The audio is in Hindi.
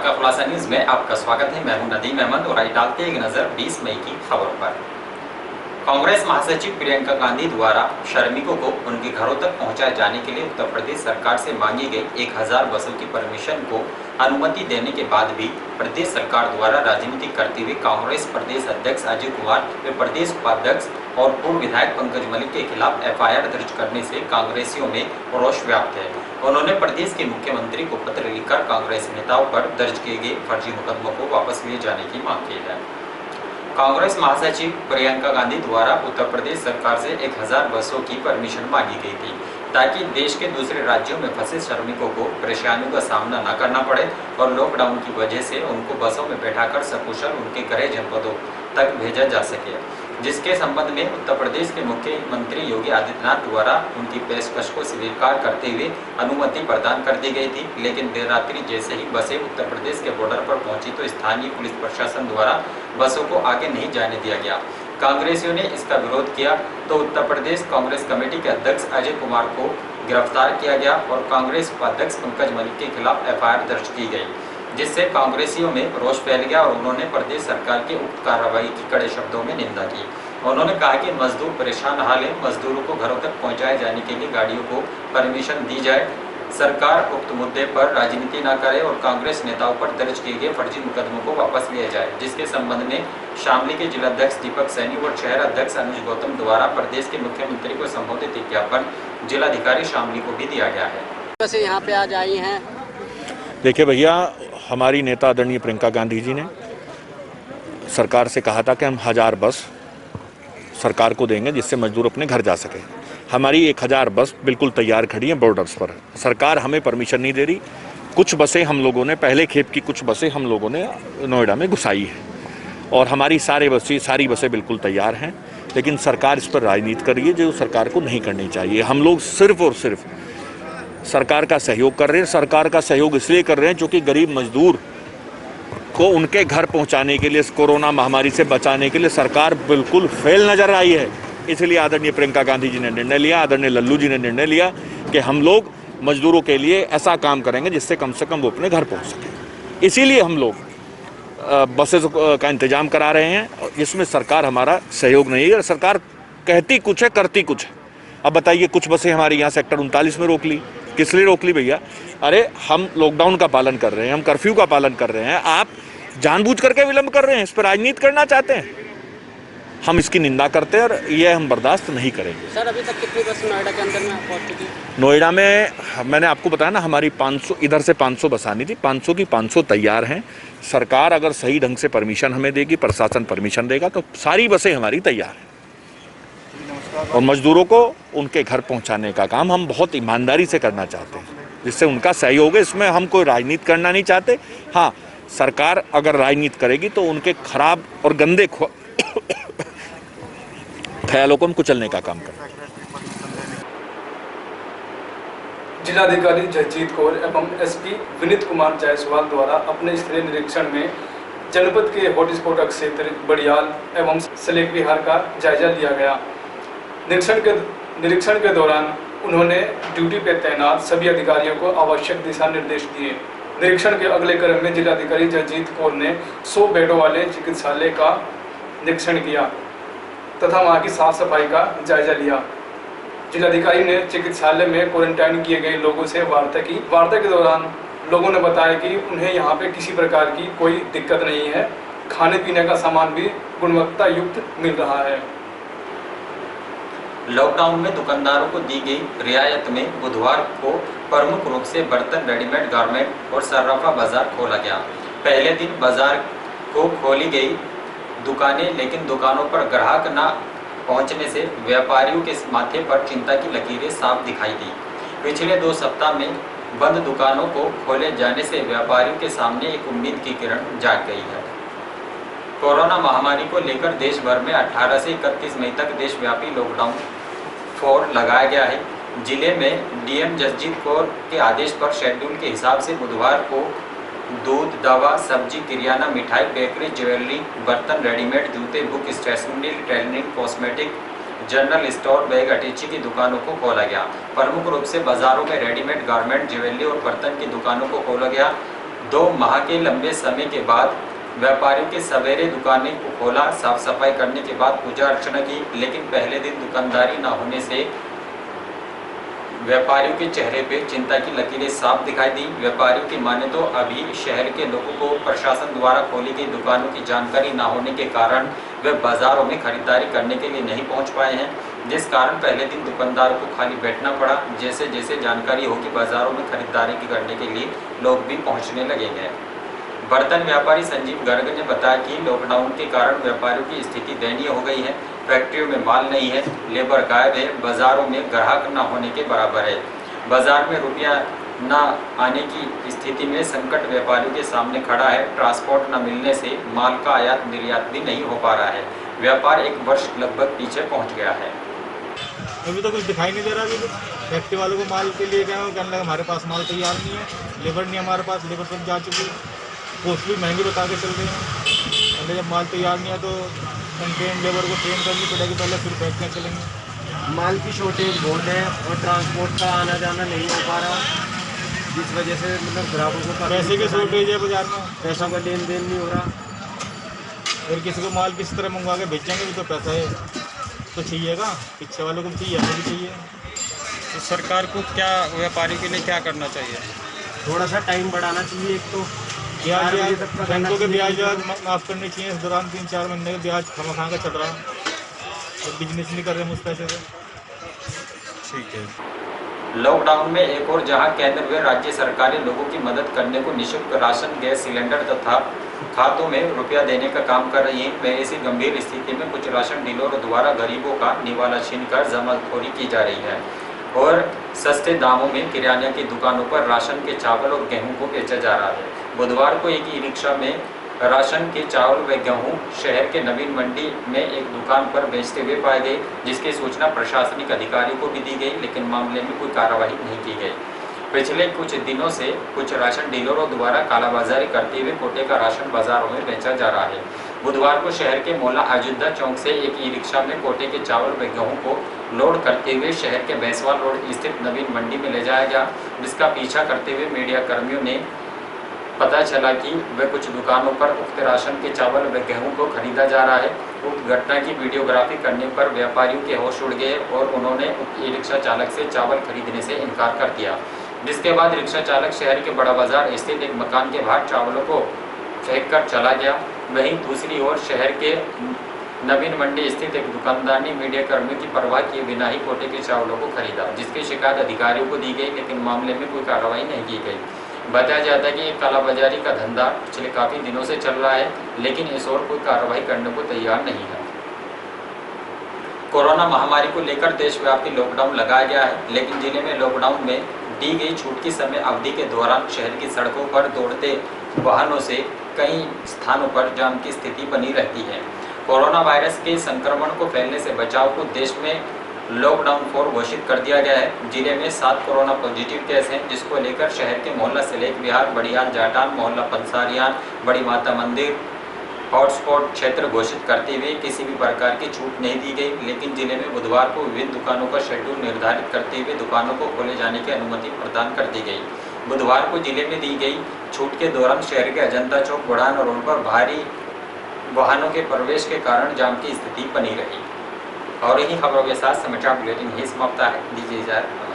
का खुलासा न्यूज में आपका स्वागत है। मैं हूं नदीम अहमद और आज डालते एक नजर 20 मई की खबर पर। कांग्रेस महासचिव प्रियंका गांधी द्वारा श्रमिकों को उनके घरों तक पहुंचाए जाने के लिए उत्तर प्रदेश सरकार से मांगी गई 1000 बसों की परमिशन को अनुमति देने के बाद भी प्रदेश सरकार द्वारा राजनीति करते हुए कांग्रेस प्रदेश अध्यक्ष अजय कुमार व प्रदेश उपाध्यक्ष और पूर्व विधायक पंकज मलिक के खिलाफ एफआईआर दर्ज करने से कांग्रेसियों में रोष व्याप्त है। उन्होंने प्रदेश के मुख्यमंत्री को पत्र लिखकर कांग्रेस नेताओं पर दर्ज किए गए फर्जी मुकदमों को वापस लिए जाने की मांग की है। कांग्रेस महासचिव प्रियंका गांधी द्वारा उत्तर प्रदेश सरकार से 1000 बसों की परमिशन मांगी गई थी ताकि देश के दूसरे राज्यों में फंसे श्रमिकों को परेशानियों का सामना न करना पड़े और लॉकडाउन की वजह से उनको बसों में बैठाकर सकुशल उनके गृह जनपदों तक भेजा जा सके, जिसके संबंध में उत्तर प्रदेश के मुख्यमंत्री योगी आदित्यनाथ द्वारा उनकी पेशकश को स्वीकार करते हुए अनुमति प्रदान कर दी गई थी। लेकिन देर रात्रि जैसे ही बसें उत्तर प्रदेश के बॉर्डर पर पहुंची तो स्थानीय पुलिस प्रशासन द्वारा बसों को आगे नहीं जाने दिया गया। कांग्रेसियों ने इसका विरोध किया तो उत्तर प्रदेश कांग्रेस कमेटी के अध्यक्ष अजय कुमार को गिरफ्तार किया गया और कांग्रेस उपाध्यक्ष पंकज मलिक के खिलाफ एफआईआर दर्ज की गई, जिससे कांग्रेसियों में रोष फैल गया और उन्होंने प्रदेश सरकार की उक्त कार्रवाई की कड़े शब्दों में निंदा की। उन्होंने कहा कि मजदूर परेशान हाल है, मजदूरों को घरों तक पहुंचाए जाने के लिए गाड़ियों को परमिशन दी जाए, सरकार उक्त मुद्दे पर राजनीति न करे और कांग्रेस नेताओं पर दर्ज किए गए फर्जी मुकदमों को वापस लिया जाए, जिसके संबंध में शामली के जिलाध्यक्ष दीपक सैनी और शहर अध्यक्ष अनुज गौतम द्वारा प्रदेश के मुख्यमंत्री को संबोधित ज्ञापन जिलाधिकारी शामली को भी दिया गया है। वैसे यहाँ पे आज आई हैं। देखिए भैया, हमारी नेता आदरणीय प्रियंका गांधी जी ने सरकार से कहा था कि हम 1000 बस सरकार को देंगे जिससे मजदूर अपने घर जा सके। हमारी 1000 बस बिल्कुल तैयार खड़ी है बॉर्डर्स पर। सरकार हमें परमिशन नहीं दे रही। कुछ बसें हम लोगों ने पहले खेप की कुछ बसें हम लोगों ने नोएडा में घुसाई है और हमारी सारी बसें बिल्कुल तैयार हैं, लेकिन सरकार इस पर राजनीति कर रही है जो सरकार को नहीं करनी चाहिए। हम लोग सिर्फ और सिर्फ सरकार का सहयोग कर रहे हैं। सरकार का सहयोग इसलिए कर रहे हैं क्योंकि गरीब मजदूर को उनके घर पहुंचाने के लिए, इस कोरोना महामारी से बचाने के लिए सरकार बिल्कुल फेल नजर आई है। इसलिए आदरणीय प्रियंका गांधी जी ने निर्णय लिया, आदरणीय लल्लू जी ने निर्णय लिया कि हम लोग मजदूरों के लिए ऐसा काम करेंगे जिससे कम से कम वो अपने घर पहुंच सकें। इसीलिए हम लोग बसेस का इंतजाम करा रहे हैं। इसमें सरकार हमारा सहयोग नहीं है। सरकार कहती कुछ है, करती कुछ है। अब बताइए, कुछ बसें हमारे यहाँ सेक्टर 39 में रोक ली। किस लिए रोक ली भैया? अरे हम लॉकडाउन का पालन कर रहे हैं, हम कर्फ्यू का पालन कर रहे हैं, आप जानबूझ करके विलंब कर रहे हैं, इस पर राजनीति करना चाहते हैं। हम इसकी निंदा करते हैं और यह हम बर्दाश्त नहीं करेंगे। सर, अभी तक कितनी बस नोएडा के अंदर में पहुंच चुकी है? नोएडा में मैंने आपको बताया ना, हमारी 500 इधर से 500 बस आनी थी, 500 की 500 तैयार हैं। सरकार अगर सही ढंग से परमिशन हमें देगी, प्रशासन परमिशन देगा तो सारी बसें हमारी तैयार हैं और मजदूरों को उनके घर पहुंचाने का काम हम बहुत ईमानदारी से करना चाहते हैं, जिससे उनका सहयोग है। इसमें हम कोई राजनीति करना नहीं चाहते। हाँ, सरकार अगर राजनीति करेगी तो उनके खराब और गंदे ख्यालों को हम कुचलने का काम करें। जिलाधिकारी जगजीत कौर एवं एसपी विनीत कुमार जायसवाल द्वारा अपने स्थलीय निरीक्षण में जनपद के हॉटस्पॉट क्षेत्र बड़ियाल एवं सलेक विहार का जायजा लिया गया। निरीक्षण के दौरान उन्होंने ड्यूटी पर तैनात सभी अधिकारियों को आवश्यक दिशा निर्देश दिए। निरीक्षण के अगले क्रम में जिलाधिकारी जगजीत कौर ने 100 बेडों वाले चिकित्सालय का निरीक्षण किया तथा वहां की साफ सफाई का जायजा लिया। जिलाधिकारी ने चिकित्सालय में क्वारंटाइन किए गए लोगों से वार्ता की। वार्ता के दौरान लोगों ने बताया कि उन्हें यहाँ पे किसी प्रकार की कोई दिक्कत नहीं है, खाने पीने का सामान भी गुणवत्ता युक्त मिल रहा है। लॉकडाउन में दुकानदारों को दी गई रियायत में बुधवार को प्रमुख रूप से बर्तन, रेडीमेड गारमेंट और सर्राफा बाजार खोला गया। पहले दिन बाजार को खोली गई दुकानें, लेकिन दुकानों पर ग्राहक न पहुंचने से व्यापारियों के माथे पर चिंता की लकीरें साफ दिखाई दी। पिछले 2 सप्ताह में बंद दुकानों को खोले जाने से व्यापारियों के सामने एक उम्मीद की किरण जाग गई है। कोरोना महामारी को लेकर देश भर में 18 से 31 मई तक देशव्यापी लॉकडाउन 4 लगाया गया है। जिले में डीएम जगजीत कौर के आदेश पर शेड्यूल के हिसाब से बुधवार को दूध, दवा, सब्जी, किराना, मिठाई, बेकरी, ज्वेलरी, बर्तन, रेडीमेड, जूते, book, stationery, tailoring, cosmetic, general store, bag, अटैची की दुकानों को खोला गया। प्रमुख रूप से बाजारों में रेडीमेड गारमेंट, ज्वेलरी और बर्तन की दुकानों को खोला गया। 2 माह के लंबे समय के बाद व्यापारियों के सवेरे दुकानें को खोला, साफ सफाई करने के बाद पूजा अर्चना की, लेकिन पहले दिन दुकानदारी न होने से व्यापारियों के चेहरे पे चिंता की लकीरें साफ दिखाई दी। व्यापारियों की माने तो अभी शहर के लोगों को प्रशासन द्वारा खोली गई दुकानों की जानकारी न होने के कारण वे बाजारों में खरीदारी करने के लिए नहीं पहुंच पाए हैं, जिस कारण पहले दिन दुकानदारों को खाली बैठना पड़ा। जैसे जैसे जानकारी होगी बाजारों में खरीदारी करने के लिए लोग भी पहुँचने लगेंगे। बर्तन व्यापारी संजीव गर्ग ने बताया कि लॉकडाउन के कारण व्यापारियों की स्थिति दयनीय हो गई है। फैक्ट्रियों में माल नहीं है, लेबर गायब है, बाजारों में ग्राहक न होने के बराबर है। बाजार में रुपया न आने की स्थिति में संकट व्यापारियों के सामने खड़ा है। ट्रांसपोर्ट न मिलने से माल का आयात निर्यात भी नहीं हो पा रहा है। व्यापार 1 वर्ष लगभग पीछे पहुंच गया है। अभी तो कुछ दिखाई नहीं दे रहा। अभी फैक्ट्री वालों को माल के लिए गए, कहने लगा हमारे पास माल तैयार नहीं है, लेबर नहीं हमारे पास, लेबर सब जा चुकी है, पोस्ट भी महंगी बता के चल रहे हैं। पहले जब माल तैयार नहीं है तो ट्रेन लेबर को ट्रेन करनी पड़ेगी, पहले फिर फैक्ट्रियाँ चलेंगी। माल की शॉर्टेज बहुत है और ट्रांसपोर्ट का आना जाना नहीं हो पा रहा, जिस वजह से मतलब ग्राहकों को पैसे की शॉर्टेज है बाजार में, पैसों का लेन देन नहीं हो रहा। फिर किसी को माल किस तरह मंगवा के भेजेंगे भी तो पैसा है तो चाहिएगा, पीछे वालों को भी चाहिए, हमें भी चाहिए। तो सरकार को क्या व्यापारी के लिए क्या करना चाहिए? थोड़ा सा टाइम बढ़ाना चाहिए। एक तो ब्याज बैंकों के ब्याज माफ़ करने चाहिए। इस दौरान 3-4 महीने का ब्याज खमा का चल रहा है और बिजनेस नहीं कर रहे हैं उस पैसे से। ठीक है। लॉकडाउन में एक और जहां केंद्र व राज्य सरकारें लोगों की मदद करने को निःशुल्क राशन, गैस सिलेंडर तथा खातों में रुपया देने का काम कर रही हैं, वह ऐसी गंभीर स्थिति में कुछ राशन डीलरों द्वारा गरीबों का निवाला छीनकर जमाखोरी की जा रही है और सस्ते दामों में किराने की दुकानों पर राशन के चावल और गेहूं को बेचा जा रहा है। बुधवार को एक ई रिक्शा में राशन के चावल व गेहूं शहर के नवीन मंडी में एक दुकान पर बेचते हुए पाए गए, जिसकी सूचना प्रशासनिक अधिकारियों को भी दी गई, लेकिन मामले में कोई कार्रवाई नहीं की गई। पिछले कुछ दिनों से कुछ राशन डीलरों द्वारा कालाबाजारी करते हुए कोटे का राशन बाजारों में बेचा जा रहा है। बुधवार को शहर के मौला अयोध्या चौक से एक ई रिक्शा में कोटे के चावल व गेहूं को लोड करते हुए शहर के भैंसवाल रोड स्थित नवीन मंडी में ले जाया गया, जिसका पीछा करते हुए मीडिया कर्मियों ने पता चला कि वह कुछ दुकानों पर उक्त राशन के चावल व गेहूं को खरीदा जा रहा है। उक्त घटना की वीडियोग्राफी करने पर व्यापारियों के होश उड़ गए और उन्होंने उक्त ई रिक्शा चालक से चावल खरीदने से इनकार कर दिया, जिसके बाद रिक्शा चालक शहर के बड़ा बाजार स्थित एक मकान के बाहर चावलों को फेंक कर चला गया। वहीं दूसरी ओर शहर के नवीन मंडी स्थित एक दुकानदार ने मीडिया कर्मियों की परवाह किए बिना ही कोटे के चावलों को खरीदा, जिसकी शिकायत अधिकारियों को दी गई, लेकिन मामले में कोई कार्रवाई नहीं की गई। बताया जाता है कि एक कालाबाजारी का धंधा पिछले काफ़ी दिनों से चल रहा है, लेकिन इस ओर कोई कार्रवाई करने को तैयार नहीं है। कोरोना महामारी को लेकर देशव्यापी लॉकडाउन लगाया गया है, लेकिन जिले में लॉकडाउन में दी गई छूट की समय अवधि के दौरान शहर की सड़कों पर दौड़ते वाहनों से कई स्थानों पर जाम की स्थिति बनी रहती है। कोरोना वायरस के संक्रमण को फैलने से बचाव को देश में लॉकडाउन 4 घोषित कर दिया गया है। जिले में 7 कोरोना पॉजिटिव केस हैं, जिसको लेकर शहर के मोहल्ला सिलेक विहार, बड़ियाल जाटान, मोहल्ला पंसारियान, बड़ी माता मंदिर हॉटस्पॉट क्षेत्र घोषित करते हुए किसी भी प्रकार की छूट नहीं दी गई, लेकिन जिले में बुधवार को विभिन्न दुकानों का शेड्यूल निर्धारित करते हुए दुकानों को खोले जाने की अनुमति प्रदान कर दी गई। बुधवार को जिले में दी गई छूट के दौरान शहर के अजंता चौक बुढ़ान रोड पर भारी वाहनों के प्रवेश के कारण जाम की स्थिति बनी रही। और यही खबरों के साथ समाचार बुलेटिन ही समाप्त है। दीजिए इजाजत।